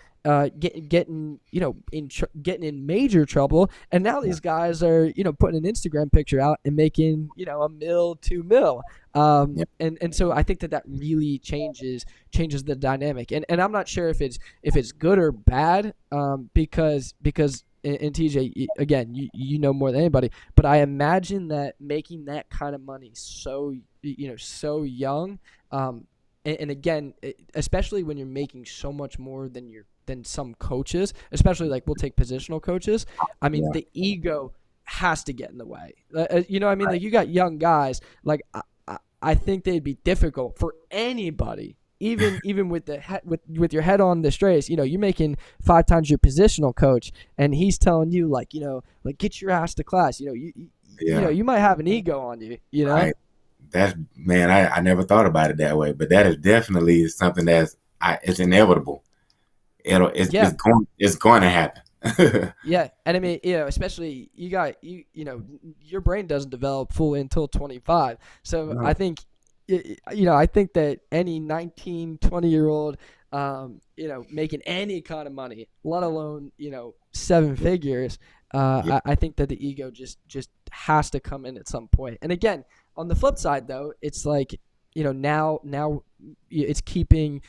Getting in major trouble, and now these guys are putting an Instagram picture out and making $1 million, $2 million, and so I think that really changes the dynamic, and I'm not sure if it's good or bad, because and TJ, again, you know more than anybody, but I imagine that making that kind of money so young, and again, especially when you're making so much more than some coaches, especially we'll take positional coaches. The ego has to get in the way. You got young guys. I think they'd be difficult for anybody, even with with your head on the straight. You're making 5 times your positional coach, and he's telling you get your ass to class. You might have an ego on you. Right. That's, man, I never thought about it that way, but that is definitely something it's inevitable. It's going to happen. Yeah, and especially your brain doesn't develop fully until 25. So no. I think that any 19, 20-year-old, making any kind of money, let alone 7 figures, I think that the ego just has to come in at some point. And again, on the flip side, though, it's now it's keeping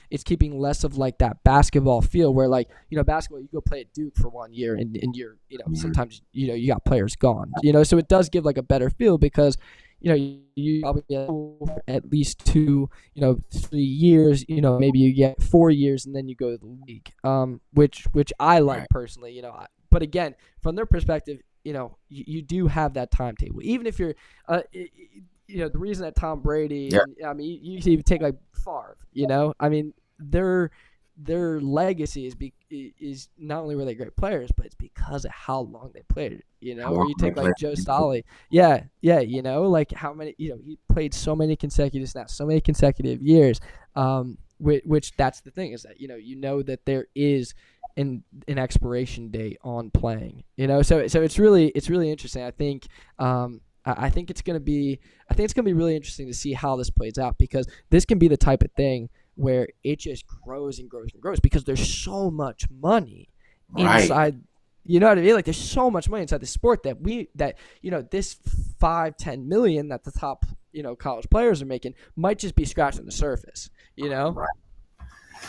less of that basketball feel where basketball, you go play at Duke for 1 year and you're sometimes you got players gone, so it does give a better feel because you probably get at least 2 3 years, maybe you get 4 years and then you go to the league, which I like personally, but again, from their perspective, you do have that timetable, even if you're the reason that Tom Brady, you even take Favre, their legacy is not only were they great players, but it's because of how long they played. Or you take like Joe Stolle. Yeah. Like how many. He played so many consecutive snaps, so many consecutive years. Which that's the thing is that that there is an expiration date on playing. So it's really interesting. I think it's gonna be really interesting to see how this plays out, because this can be the type of thing where it just grows and grows and grows because there's so much money inside. You know what I mean? Like there's so much money inside the sport that this 5-10 million that the top college players are making might just be scratching the surface. Right.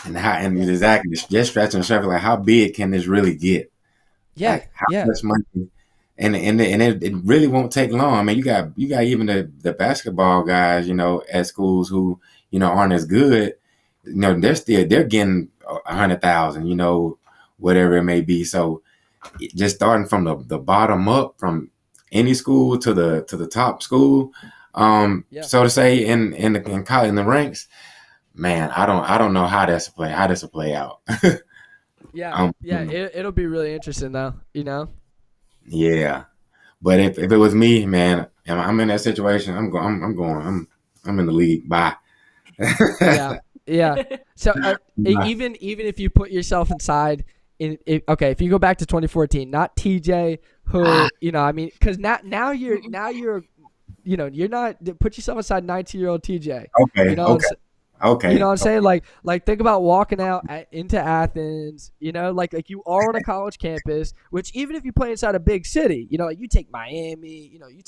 And exactly, just scratching the surface. Like how big can this really get? Yeah, like, how much money? And it really won't take long. I mean, you got even the basketball guys, at schools who aren't as good. They're getting 100,000, whatever it may be. So just starting from the bottom up, from any school to the top school, so to say, in college, in the ranks, man, I don't know how this will play out. It'll be really interesting though. Yeah, but if it was me, man, I'm in that situation. I'm in the league. Bye. Yeah. So even if you put yourself inside, if you go back to 2014, not TJ, who because now you're you're not, put yourself inside 19-year-old TJ. Okay. You know what I'm saying? Like think about walking out into Athens, like you are on a college campus, which even if you play inside a big city, like you take Miami, you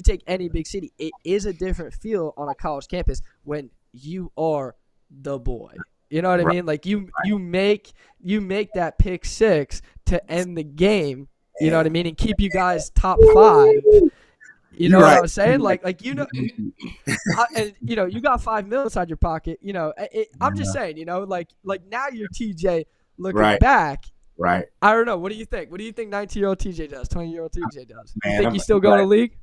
take any big city, it is a different feel on a college campus when you are the boy. You know what I mean? Like you make that pick 6 to end the game, you know what I mean, and keep you guys top 5. You know what I'm saying? Like and you got $5 million inside your pocket. I'm just saying, like now you're TJ looking back. Right. I don't know. What do you think? What do you think 19-year-old TJ does? 20-year-old TJ does? Man, you think he's still going to league?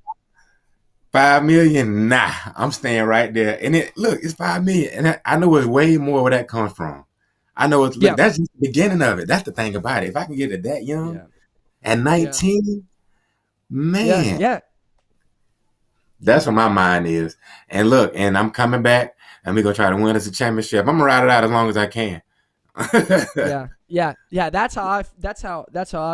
5 million? Nah, I'm staying right there. And it's 5 million, and I know it's way more where that comes from. I know that's just the beginning of it. That's the thing about it. If I can get it that young, at 19, man. Yeah. That's where my mind is. And look, and I'm coming back, and we're gonna try to win us a championship. I'm gonna ride it out as long as I can. Yeah. That's how I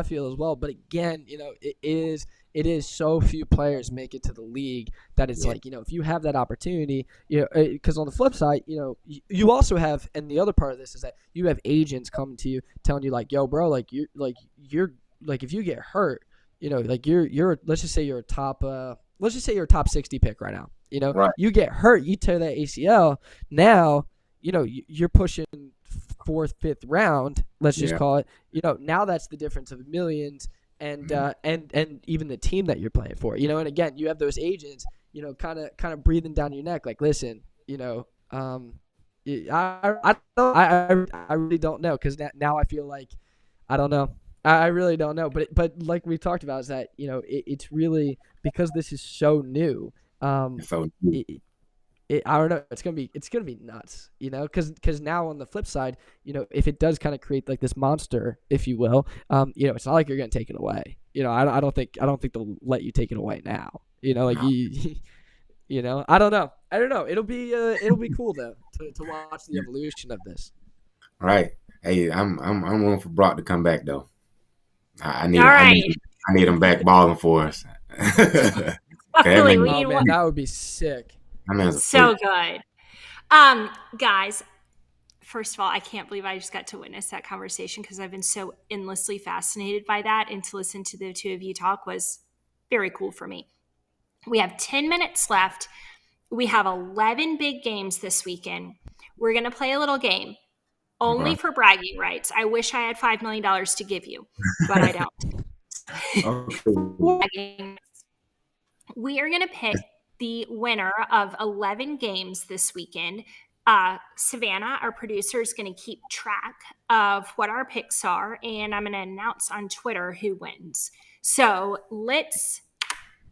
feel as well. But again, it is so few players make it to the league that it's like, if you have that opportunity, because on the flip side, you also have, and the other part of this is that you have agents coming to you telling you like, yo, bro, like you're if you get hurt, like you're let's just say you're a top. Let's just say you're a top 60 pick right now. You get hurt, you tear that ACL. Now, you're pushing 4th, 5th round. Let's just call it. Now that's the difference of millions, and even the team that you're playing for. And again, you have those agents, kind of breathing down your neck, like, listen, I really don't know, because now I feel like I don't know. I really don't know, but like we talked about, is that it's really because this is so new. I don't know. It's gonna be nuts, because now on the flip side, if it does kind of create like this monster, if you will, it's not like you're gonna take it away. I don't think they'll let you take it away now. Like I don't know. It'll be cool though to watch the evolution of this. Right. Hey, I'm rooting for Brock to come back though. I need him back balling for us. That would be sick. So good. Guys, first of all, I can't believe I just got to witness that conversation, because I've been so endlessly fascinated by that, and to listen to the two of you talk was very cool for me. We have 10 minutes left. We have 11 big games this weekend. We're going to play a little game. Only for bragging rights. I wish I had $5 million to give you, but I don't. We are going to pick the winner of 11 games this weekend. Savannah, our producer, is going to keep track of what our picks are, and I'm going to announce on Twitter who wins. So let's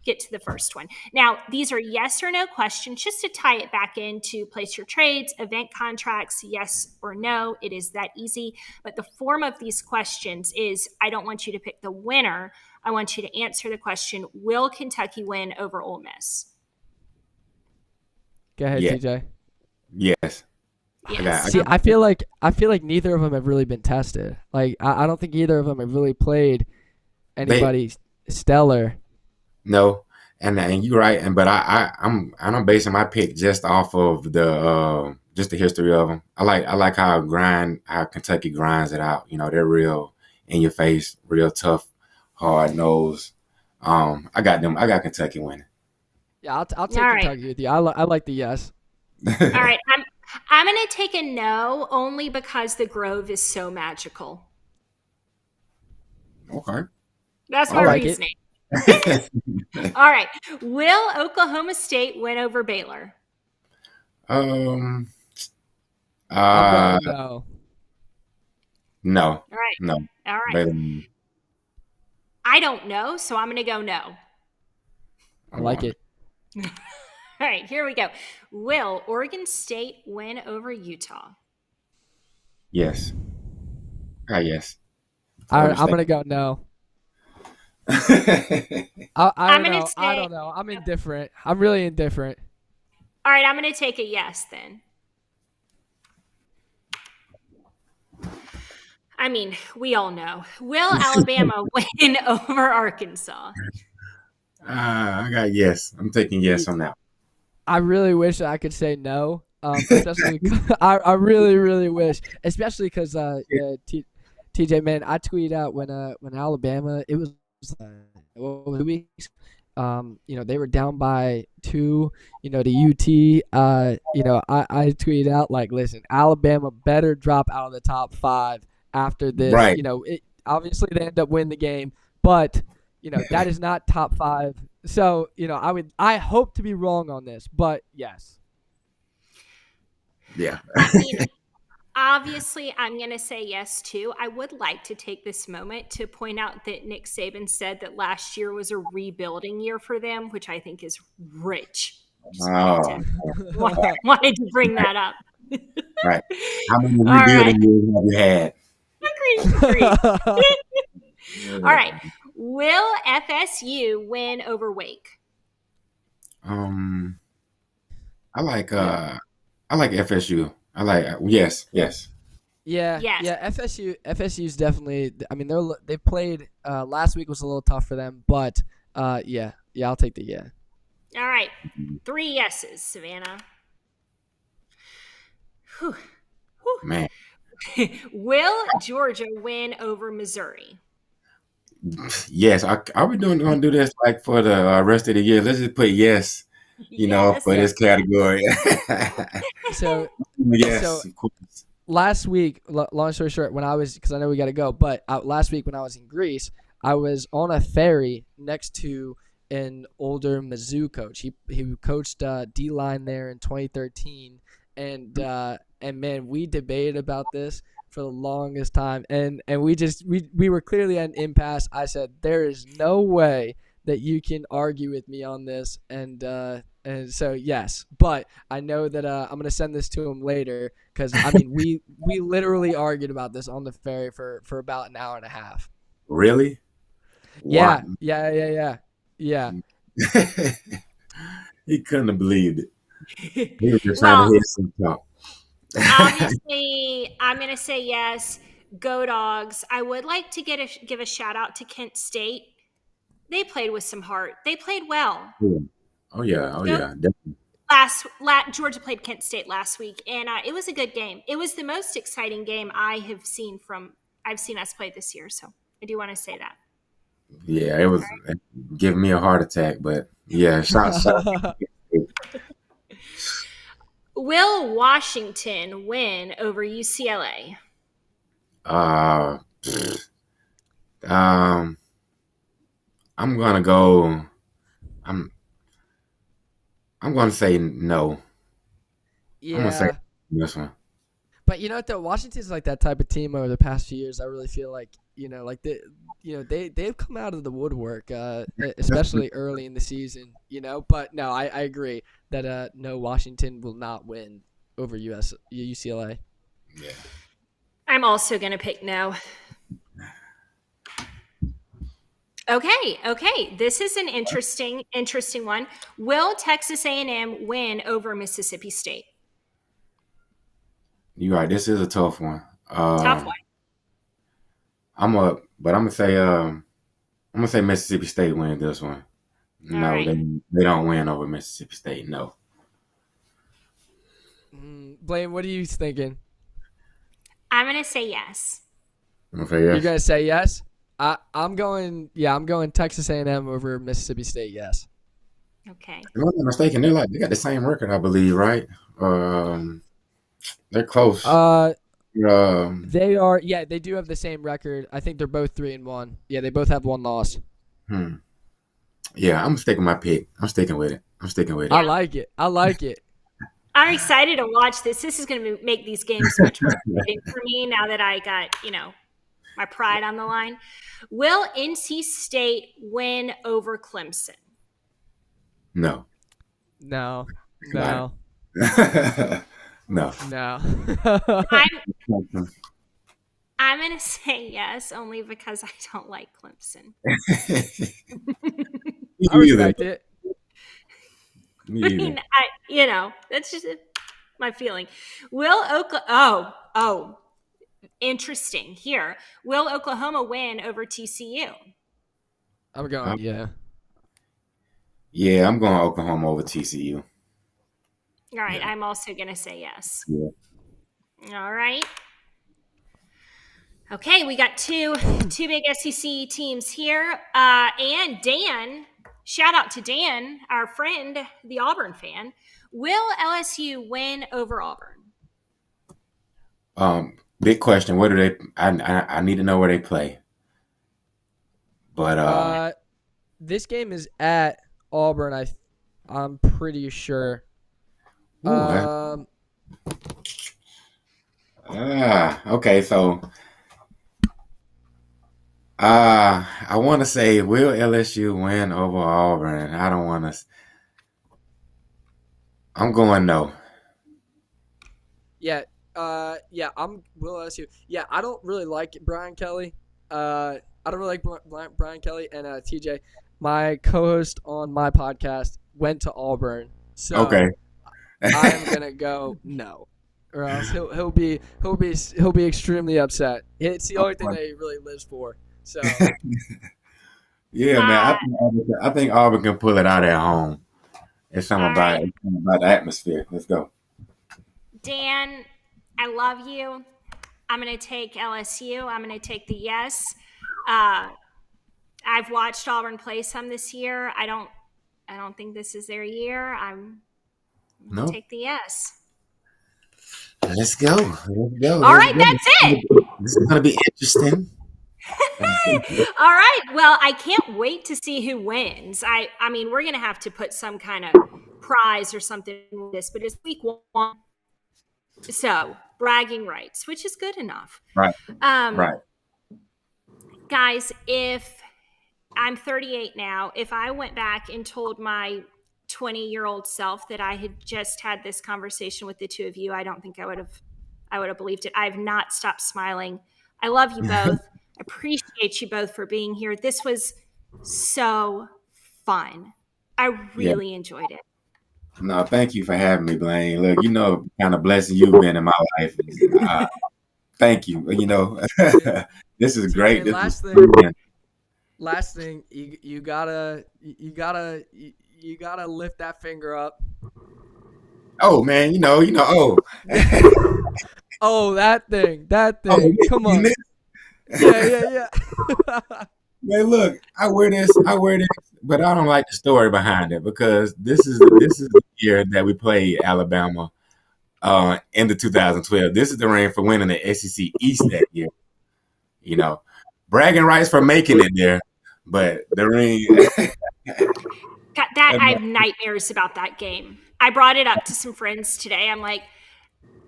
get to the first one. Now, these are yes or no questions, just to tie it back into place your trades, event contracts, yes or no. It is that easy. But the form of these questions is, I don't want you to pick the winner. I want you to answer the question, will Kentucky win over Ole Miss? Go ahead, Yeah. TJ. Yes. Yes. See, I feel like neither of them have really been tested. Like, I don't think either of them have really played anybody stellar. No, and you're right, but I'm basing my pick just off of the just the history of them. I like how Kentucky grinds it out. You know, they're real in your face, real tough, hard nosed. I got them. I got Kentucky winning. Yeah, I'll take All right. Kentucky with you. I like the yes. All right, I'm going to take a no only because the Grove is so magical. Okay. That's my like it. reasoning. All right. Will Oklahoma State win over Baylor? Um. I'm going no. No. All right. No. All right. Baylor. I don't know, so I'm going to go no. I like it. All right, here we go. Will Oregon State win over Utah? Yes. Yes. Oregon I'm State. going to go no. I'm don't gonna know. say- I don't know. I'm indifferent. I'm really indifferent. All right, I'm going to take a yes then. I mean, we all know. Will Alabama win over Arkansas? I got yes. I'm taking yes on that. I really wish I could say no. Especially, I really, really wish, especially because TJ, man, I tweeted out when Alabama, it was 2 weeks. They were down by 2. To UT. I tweeted out like, listen, Alabama better drop out of the top 5 after this. Right. Obviously they end up winning the game, but that is not top 5. So I hope to be wrong on this, but yes. Yeah. I mean, obviously, I'm going to say yes, too. I would like to take this moment to point out that Nick Saban said that last year was a rebuilding year for them, which I think is rich. Just wanted to bring that up. Right. How many All rebuilding years have you had? Agreed. All right. Will FSU win over Wake? I like FSU. I like yes. Yeah. Yes. Yeah. FSU's definitely. I mean, they played last week was a little tough for them, but yeah. I'll take the yeah. All right. 3 yeses, Savannah. Whew. Man. Will Georgia win over Missouri? Yes. Are we going to do this like for the rest of the year? Let's just put yes. Yes. For this category. So yes, of course. Last week, long story short, because I know we got to go, but last week when I was in Greece, I was on a ferry next to an older Mizzou coach. He coached D-line there in 2013, and man, we debated about this for the longest time, and we were clearly at an impasse. I said, there is no way that you can argue with me on this, and so yes, but I know that I'm gonna send this to him later because I mean we literally argued about this on the ferry for about an hour and a half. Really? Yeah, Wow. yeah. He couldn't have believed it. He was just trying to hit some talk. Obviously, I'm going to say yes. Go Dogs. I would like to give a shout out to Kent State. They played with some heart. They played well. Oh yeah, definitely. Georgia played Kent State last week, and it was a good game. It was the most exciting game I've seen us play this year. So I do want to say that. Yeah, it was giving me a heart attack, but yeah, shout. Will Washington win over UCLA? I'm gonna go. I'm gonna say no. Yeah. I'm gonna say this one. But you know what though, Washington's like that type of team over the past few years. I really feel like like they've come out of the woodwork, especially early in the season, But no, I agree that no, Washington will not win over UCLA. Yeah. I'm also going to pick no. Okay. This is an interesting one. Will Texas A&M win over Mississippi State? You're right. This is a tough one. Tough one. I'm gonna say Mississippi State wins this one. No, right. they don't win over Mississippi State. No. Blaine, what are you thinking? I'm gonna say yes. I'm gonna say yes. You're gonna say yes? I'm going Texas A&M over Mississippi State. Yes. Okay. If I'm not mistaken, they got the same record, I believe, right? They're close. They are. Yeah, they do have the same record. I think they're both 3-1. Yeah, they both have one loss. Yeah, I'm sticking my pick. I'm sticking with it. I like it. I'm excited to watch this. This is going to make these games much more exciting for me now that I got, my pride on the line. Will NC State win over Clemson? No. No. No. I'm going to say yes, only because I don't like Clemson. I respect it. That's just my feeling. Interesting here. Will Oklahoma win over TCU? I'm going, yeah. Yeah, I'm going Oklahoma over TCU. All right, yeah. I'm also going to say yes. Yeah. All right. Okay, we got two big SEC teams here. And Dan, shout out to Dan, our friend, the Auburn fan. Will LSU win over Auburn? Big question. Where do they? I need to know where they play. But this game is at Auburn. I'm pretty sure. Okay, so I want to say, will LSU win over Auburn? I don't want to. I'm going no. Yeah. I'm Will LSU. Yeah, I don't really like Brian Kelly. I don't really like Brian Kelly and TJ. My co-host on my podcast went to Auburn, so okay. I'm gonna go no, or else he'll be extremely upset. It's the only thing that he really lives for. So yeah, man, I think Auburn can pull it out at home. It's something about the atmosphere. Let's go. Dan, I love you. I'm going to take LSU. I'm going to take the yes. I've watched Auburn play some this year. I don't think this is their year. I'm going to take the yes. Let's go. All right, that's it. This is going to be interesting. All right. Well, I can't wait to see who wins. I mean, we're going to have to put some kind of prize or something with this, but it's week 1. So, bragging rights, which is good enough. Right. Right. Guys, if I'm 38 now, if I went back and told my 20-year-old self that I had just had this conversation with the two of you, I don't think I would have believed it. I have not stopped smiling. I love you both. I appreciate you both for being here. This was so fun. I really enjoyed it. No, thank you for having me, Blaine. Look, kind of blessing you've been in my life. Thank you. This is great. Last thing, you gotta lift that finger up. Oh man, oh. Oh, that thing. Oh, come on. Yeah. Man, look, I wear this, but I don't like the story behind it because this is the year that we played Alabama in the 2012. This is the ring for winning the SEC East that year. Bragging rights for making it there, but the ring. I have nightmares about that game. I brought it up to some friends today. I'm like,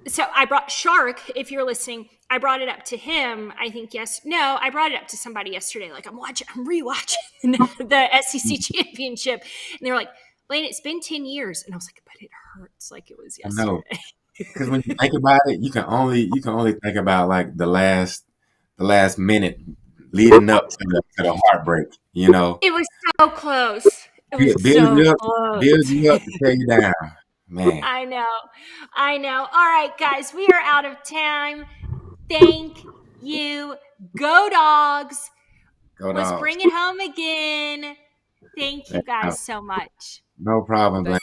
so I brought Shark, if you're listening, I brought it up to him, I think, I brought it up to somebody yesterday. Like, I'm rewatching the SEC championship. And they were like, Blaine, it's been 10 years. And I was like, but it hurts like it was yesterday. I know. Because when you think about it, you can only think about like the last minute leading up to the heartbreak, you know. It was so close. It was build you up to tear you down. Man. I know. All right, guys, we are out of time. Thank you. Go Dogs. Let's bring it home again. Thank you guys so much. No problem, Blaine.